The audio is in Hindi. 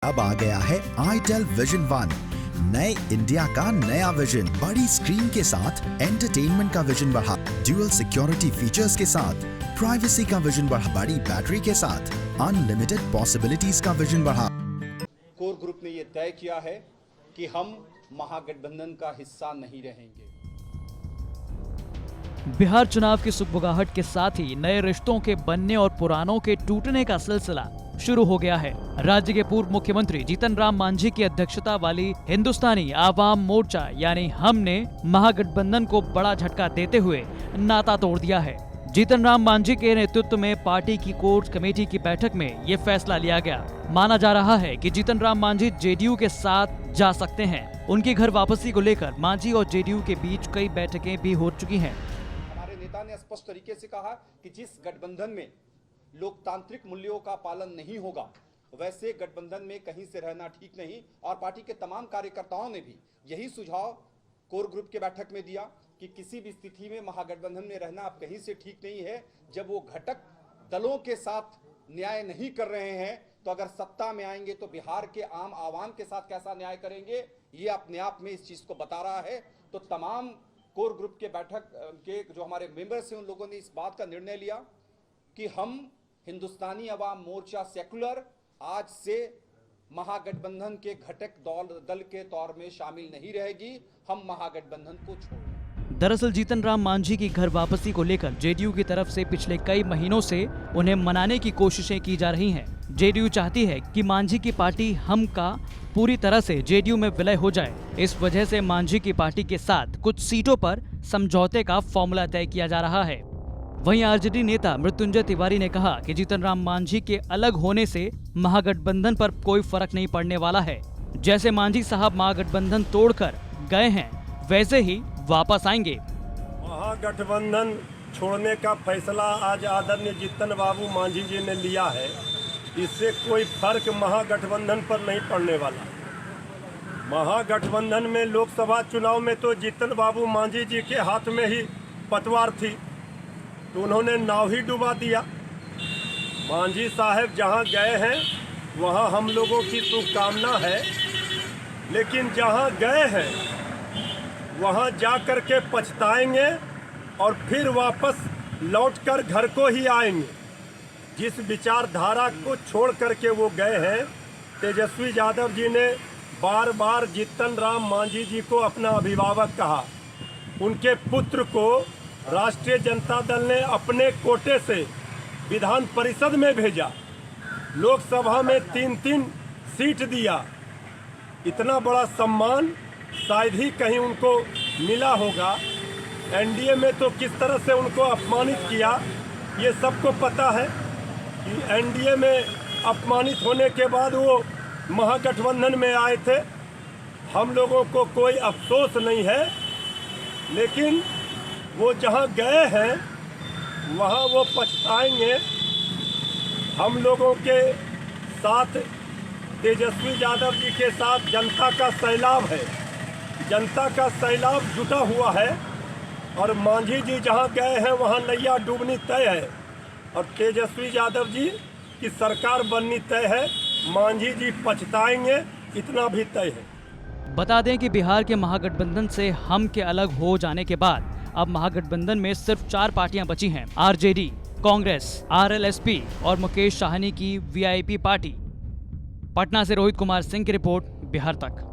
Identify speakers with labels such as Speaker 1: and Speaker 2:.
Speaker 1: अब आ गया है आईटेल विजन वन, नए इंडिया का नया विजन। बड़ी स्क्रीन के साथ एंटरटेनमेंट का विजन बढ़ा, ड्यूअल सिक्योरिटी फीचर्स के साथ प्राइवेसी का विजन बढ़ा, बड़ी बैटरी के साथ अनलिमिटेड पॉसिबिलिटीज का विजन बढ़ा।
Speaker 2: कोर ग्रुप ने यह तय किया है कि हम महागठबंधन का हिस्सा नहीं रहेंगे।
Speaker 3: बिहार चुनाव की सुगबुगाहट के साथ ही नए रिश्तों के बनने और पुरानों के टूटने का सिलसिला शुरू हो गया है। राज्य के पूर्व मुख्यमंत्री जीतन राम मांझी की अध्यक्षता वाली हिंदुस्तानी आवाम मोर्चा यानी हम ने महागठबंधन को बड़ा झटका देते हुए नाता तोड़ दिया है। जीतन राम मांझी के नेतृत्व में पार्टी की कोर कमेटी की बैठक में ये फैसला लिया गया। माना जा रहा है कि जीतन राम मांझी जेडीयू के साथ जा सकते हैं। उनकी घर वापसी को लेकर मांझी और जेडीयू के बीच कई बैठकें भी हो चुकी हैं।
Speaker 2: हमारे नेता ने स्पष्ट तरीके से कहा कि जिस गठबंधन में लोकतांत्रिक मूल्यों का पालन नहीं होगा, वैसे गठबंधन में कहीं से रहना ठीक नहीं। और पार्टी के तमाम कार्यकर्ताओं ने भी यही सुझाव कोर ग्रुप के बैठक में दिया कि किसी भी स्थिति में महागठबंधन में रहना अब कहीं से ठीक नहीं है। जब वो घटक दलों के साथ न्याय नहीं कर रहे हैं, तो अगर सत्ता में आएंगे तो बिहार के आम आवाम के साथ कैसा न्याय करेंगे, ये अपने आप में इस चीज को बता रहा है। तो तमाम कोर ग्रुप के बैठक के जो हमारे मेंबर्स हैं, उन लोगों ने इस बात का निर्णय लिया कि हम हिंदुस्तानी अवाम मोर्चा सेकुलर आज से महागठबंधन के घटक दल के तौर में शामिल नहीं रहेगी। हम महागठबंधन को छोड़।
Speaker 3: दरअसल जीतन राम मांझी की घर वापसी को लेकर जेडीयू की तरफ से पिछले कई महीनों से उन्हें मनाने की कोशिशें की जा रही हैं। जेडीयू चाहती है कि मांझी की पार्टी हम का पूरी तरह से जेडीयू में विलय हो जाए। इस वजह से मांझी की पार्टी के साथ कुछ सीटों पर समझौते का फॉर्मूला तय किया जा रहा है। वहीं आरजेडी नेता मृत्युंजय तिवारी ने कहा कि जीतन राम मांझी के अलग होने से महागठबंधन पर कोई फर्क नहीं पड़ने वाला है। जैसे मांझी साहब महागठबंधन तोड़कर गए हैं, वैसे ही वापस आएंगे।
Speaker 4: महागठबंधन छोड़ने का फैसला आज आदरणीय जीतन बाबू मांझी जी ने लिया है। इससे कोई फर्क महागठबंधन पर नहीं पड़ने वाला। महागठबंधन में लोकसभा चुनाव में तो जीतन बाबू मांझी जी के हाथ में ही पतवार थी, तो उन्होंने नाव ही डुबा दिया। मांझी साहब जहां गए हैं वहां हम लोगों की शुभकामना है, लेकिन जहां गए हैं वहां जा कर के पछताएंगे और फिर वापस लौटकर घर को ही आएंगे। जिस विचारधारा को छोड़ करके वो गए हैं, तेजस्वी यादव जी ने बार बार जीतन राम मांझी जी को अपना अभिभावक कहा। उनके पुत्र को राष्ट्रीय जनता दल ने अपने कोटे से विधान परिषद में भेजा, लोकसभा में 3-3 सीट दिया। इतना बड़ा सम्मान शायद ही कहीं उनको मिला होगा। एनडीए में तो किस तरह से उनको अपमानित किया, ये सबको पता है कि एनडीए में अपमानित होने के बाद वो महागठबंधन में आए थे। हम लोगों को कोई अफसोस नहीं है, लेकिन वो जहां गए हैं वहां वो पछताएंगे। हम लोगों के साथ तेजस्वी यादव जी के साथ जनता का सैलाब है, जनता का सैलाब जुटा हुआ है। और मांझी जी जहां गए हैं वहां नैया डूबनी तय है और तेजस्वी यादव जी की सरकार बननी तय है। मांझी जी पछताएंगे, इतना भी तय है।
Speaker 3: बता दें कि बिहार के महागठबंधन से हम के अलग हो जाने के बाद अब महागठबंधन में सिर्फ 4 पार्टियां बची हैं: आरजेडी, कांग्रेस, आरएलएसपी और मुकेश साहनी की वीआईपी पार्टी। पटना से रोहित कुमार सिंह की रिपोर्ट, बिहार तक।